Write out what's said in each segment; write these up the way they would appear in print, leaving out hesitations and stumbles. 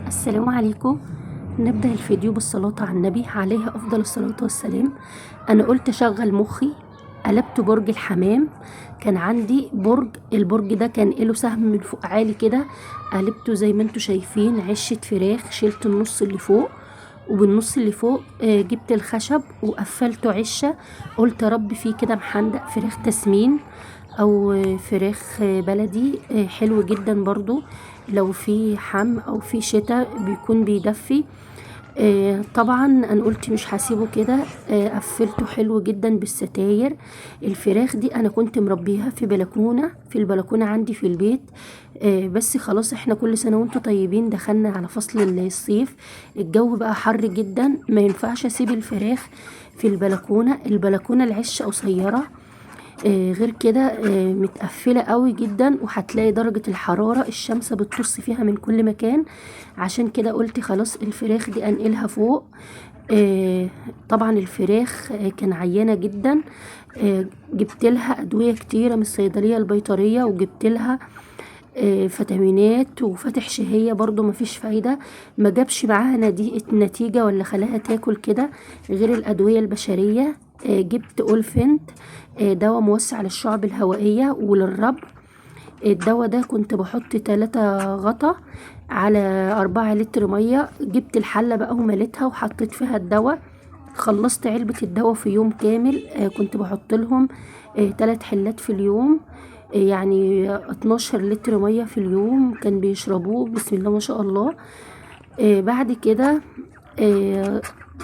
السلام عليكم. نبدأ الفيديو بالصلاة على النبي عليه أفضل الصلاة والسلام. أنا قلت أشغل مخي، قلبت برج الحمام. كان عندي البرج ده كان له سهم من فوق عالي كده، قلبته زي ما انتوا شايفين عشة فراخ. شلت النص اللي فوق، وبالنص اللي فوق جبت الخشب وقفلته عشة. قلت يا رب فيه كده محندق فراخ تسمين او فراخ بلدي، حلو جدا برضو لو في حم او في شتاء بيكون بيدفي. طبعا انا قلت مش هسيبه كده، قفلته حلو جدا بالستاير. الفراخ دي انا كنت مربيها في البلكونه عندي في البيت. بس خلاص احنا كل سنه وانتم طيبين، دخلنا على فصل الصيف. الجو بقى حر جدا، ما ينفعش اسيب الفراخ في البلكونه العشه قصيره. غير كده متقفلة قوي جدا، وهتلاقي درجة الحرارة الشمس بتطص فيها من كل مكان. عشان كده قلت خلاص الفراخ دي انقلها فوق. طبعا الفراخ كان عيانة جدا. جبت لها ادوية كتيرة من الصيدلية البيطرية، وجبت لها فيتامينات وفتح شهية، برضو مفيش فايدة. ما جابش معاها نتيجة ولا خلاها تاكل كده غير الأدوية البشرية. جبت أولفنت، دواء موسع للشعب الهوائية وللربو. الدواء ده كنت بحط 3 غطا على 4 لتر مية. جبت الحلة بقى ومليتها وحطيت فيها الدواء. خلصت علبة الدواء في يوم كامل. كنت بحط لهم 3 حلات في اليوم، يعني 12 لتر مية في اليوم كان بيشربوه، بسم الله ما شاء الله. بعد كده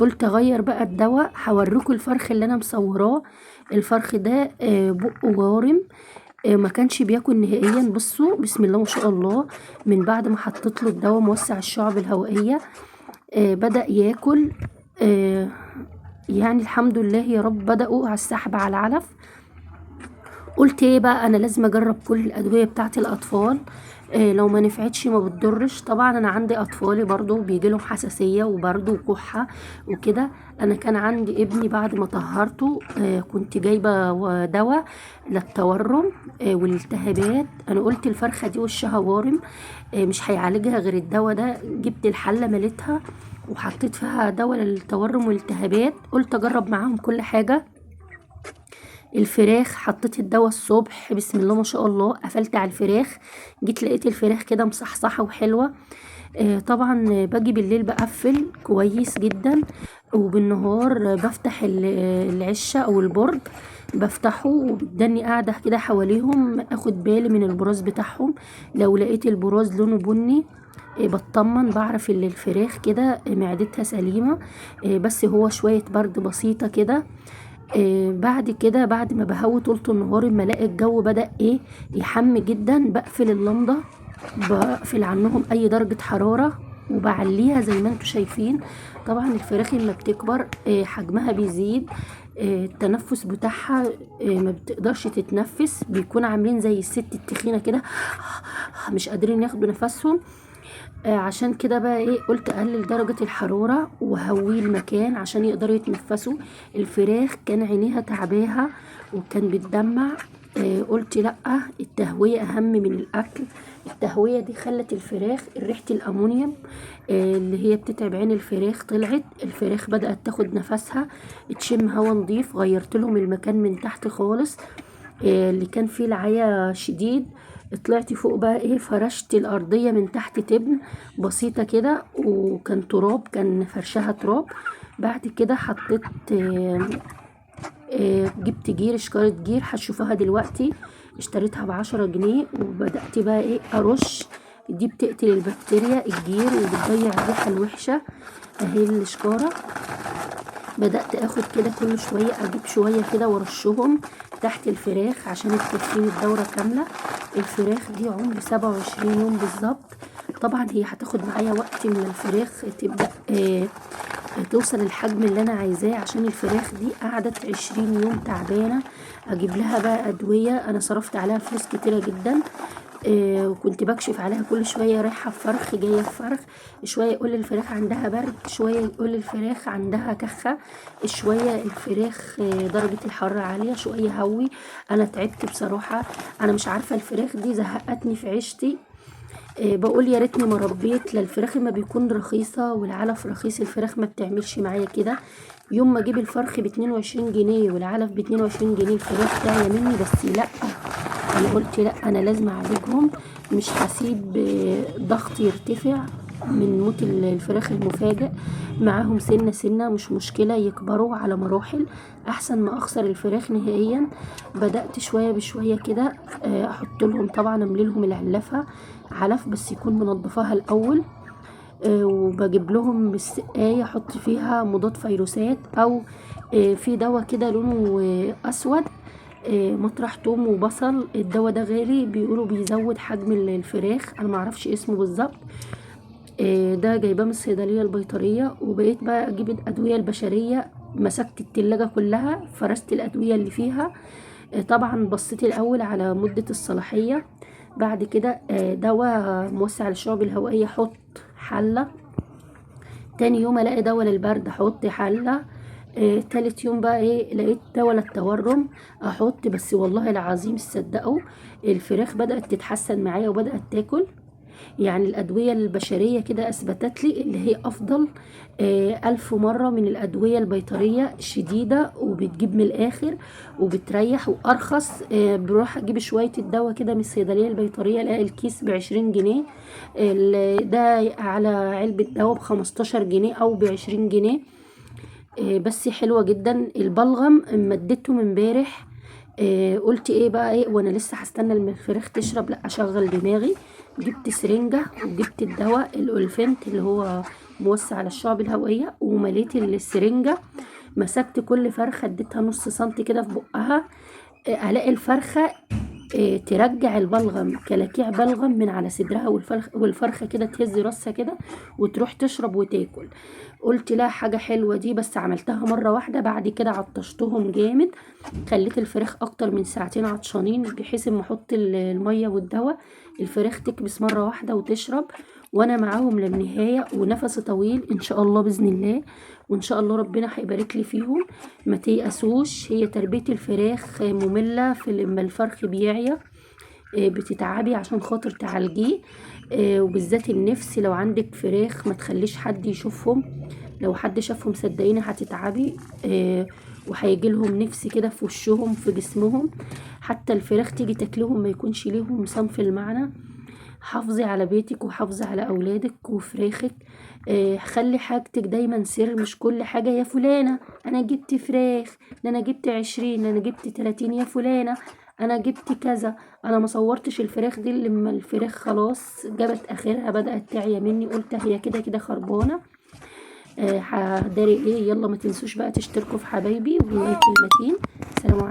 قلت اغير بقى الدواء. هوريكم الفرخ اللي انا مصوراه. الفرخ ده بقه وارم، ما كانش بياكل نهائيا. بصوا بسم الله ما شاء الله، من بعد ما حطيت له الدواء موسع الشعب الهوائية بدأ ياكل. آه يعني الحمد لله يا رب، بدأوا على السحب على العلف. قلت ايه بقى، انا لازم اجرب كل الادويه بتاعت الاطفال. لو ما نفعتش ما بتضرش. طبعا انا عندي اطفالي برضو بيجي لهم حساسيه وبرد وكحه وكده. انا كان عندي ابني بعد ما طهرته كنت جايبه دواء للتورم والالتهابات. انا قلت الفرخه دي وشها وارم، مش هيعالجها غير الدواء ده. جبت الحله مليتها وحطيت فيها دواء للتورم والالتهابات. قلت اجرب معاهم كل حاجه. الفراخ حطيت الدواء الصبح، بسم الله ما شاء الله، قفلت على الفراخ. جيت لقيت الفراخ كده مصحصحة وحلوة. طبعا باجي بالليل بقفل كويس جدا، وبالنهار بفتح العشة او البرج، بفتحه وبدني قاعدة كده حواليهم، اخد بالي من البراز بتاعهم. لو لقيت البراز لونه بني بطمن، بعرف ان الفراخ كده معدتها سليمة. بس هو شوية برد بسيطة كده. بعد كده بعد ما بهوي طول النهار، اما الاقي الجو بدأ يحم جدا، بقفل اللمضة، بقفل عنهم اي درجة حرارة وبعليها زي ما انتوا شايفين. طبعا الفراخ لما بتكبر حجمها بيزيد، التنفس بتاعها ما بتقدرش تتنفس، بيكون عاملين زي الست التخينة كده، مش قادرين ياخدوا نفسهم. عشان كده بقى قلت اقلل درجة الحرارة وهوي المكان عشان يقدروا يتنفسوا. الفراخ كان عينيها تعباها وكان بتدمع. قلت لا، التهوية اهم من الاكل. التهوية دي خلت الفراخ ريحة الامونيوم اللي هي بتتعب عين الفراخ طلعت. الفراخ بدأت تاخد نفسها، تشم هوا نضيف. غيرت لهم المكان من تحت خالص، اللي كان فيه العيا شديد. طلعت فوق بقى فرشت الارضيه من تحت تبن بسيطه كده، وكان تراب، كان فرشها تراب. بعد كده حطيت جبت شكارة جير، هتشوفوها دلوقتي. اشتريتها ب10 جنيه، وبدأت بقى ارش. دي بتقتل البكتيريا الجير وبتضيع الريحة الوحشة. اهي الشكارة. بدأت اخد كده كل شوية، اجيب شوية كده وارشهم تحت الفراخ عشان تكفيني الدورة كاملة. الفراخ دي عمر 27 يوم بالظبط. طبعا هي هتاخد معايا وقت من الفراخ تبدأ توصل الحجم اللي انا عايزاه، عشان الفراخ دي قعدت 20 يوم تعبانة. اجيب لها بقى ادوية، انا صرفت عليها فلوس كتيرة جدا. وكنت بكشف عليها كل شويه، رايحه في فرخ جايه في فرخ. شويه يقول الفراخ عندها برد، شويه يقول الفراخ عندها كخه، شويه الفراخ درجه الحراره عاليه، شويه هوي. انا تعبت بصراحه. انا مش عارفه الفراخ دي زهقتني في عيشتي. بقول يا ريتني ما ربيت. لا الفراخ ما بيكون رخيصة والعلف رخيص، الفراخ ما بتعملش معايا كده. يوم ما اجيب الفرخ ب22 جنيه والعلف ب22 جنيه الفراخ جاية مني. بس لا، انا قلت لا، انا لازم اعالجهم، مش هسيب ضغطي يرتفع من موت الفراخ المفاجئ. معاهم سنة سنة مش مشكلة، يكبروا على مراحل احسن ما اخسر الفراخ نهائيا. بدأت شوية بشوية كده احط لهم، طبعا املي لهم العلافة علف بس يكون منضفاها الاول. وبجيب لهم بالسقاية احط فيها مضاد فيروسات، او في دواء كده لونه اسود، مطرح توم وبصل. الدواء ده غالي، بيقولوا بيزود حجم الفراخ، انا معرفش اسمه بالظبط. ده جايباه من الصيدليه البيطريه. وبقيت بقى اجيب الادويه البشريه، مسكت التلاجة كلها فرست الادويه اللي فيها. طبعا بصيت الاول على مده الصلاحيه. بعد كده دواء موسع للشعب الهوائيه حط حله. تاني يوم الاقي دواء للبرد احط حله. تالت يوم بقى ايه، لقيت دواء للتورم احط. بس والله العظيم تصدقوا الفراخ بدأت تتحسن معايا وبدأت تاكل. يعني الأدوية البشرية كده أثبتت لي اللي هي أفضل 1000 مرة من الأدوية البيطرية، شديدة وبتجيب من الآخر وبتريح وأرخص. بروح أجيب شوية الدواء كده من الصيدلية البيطرية، ألاقي الكيس ب20 جنيه. ده على علبة دواء ب15 جنيه أو ب20 جنيه. بس حلوة جدا. البلغم مدته من امبارح. قلت ايه بقى ايه وانا لسه هستنى لما الفراخ تشرب، لا اشغل دماغي. جبت سرنجة وجبت الدواء الأولفنت اللي هو موسع على الشعب الهوائية، ومليت السرنجة. مسكت كل فرخة اديتها نص سنتي كده في بقها. الاقي الفرخة ترجع البلغم كلاكيع بلغم من على صدرها، والفرخة كده تهز راسها كده وتروح تشرب وتاكل. قلت لا، حاجة حلوة دي. بس عملتها مرة واحدة، بعد كده عطشتهم جامد. خليت الفراخ اكتر من ساعتين عطشانين، بحيث اما احط المية والدواء الفراخ تكبس مرة واحدة وتشرب، وانا معاهم للنهاية. ونفس طويل ان شاء الله باذن الله، وان شاء الله ربنا هيبارك لي فيهم. ما تيأسوش، هي تربية الفراخ مملة في لما الفرخ بيعيا. بتتعبي عشان خاطر تعالجيه. وبالذات النفس، لو عندك فراخ ما تخليش حد يشوفهم. لو حد شافهم صدقيني هتتعبي. وهيجيلهم نفس كده في وشهم في جسمهم. حتى الفراخ تيجي تاكلهم ما يكونش ليهم صنف المعنى. حافظي على بيتك وحافظي على اولادك وفراخك. خلي حاجتك دايما سر، مش كل حاجة يا فلانة انا جبت فراخ، ده انا جبت 20، انا جبت 30 يا فلانة، انا جبت كذا. انا ما صورتش الفراخ دي لما الفراخ خلاص جابت اخرها بدأت تعيا مني، قلت هي كده كده خربانة. هداري ايه. يلا ما تنسوش بقى تشتركوا في حبايبي واللايك المتين. سلام عليكم.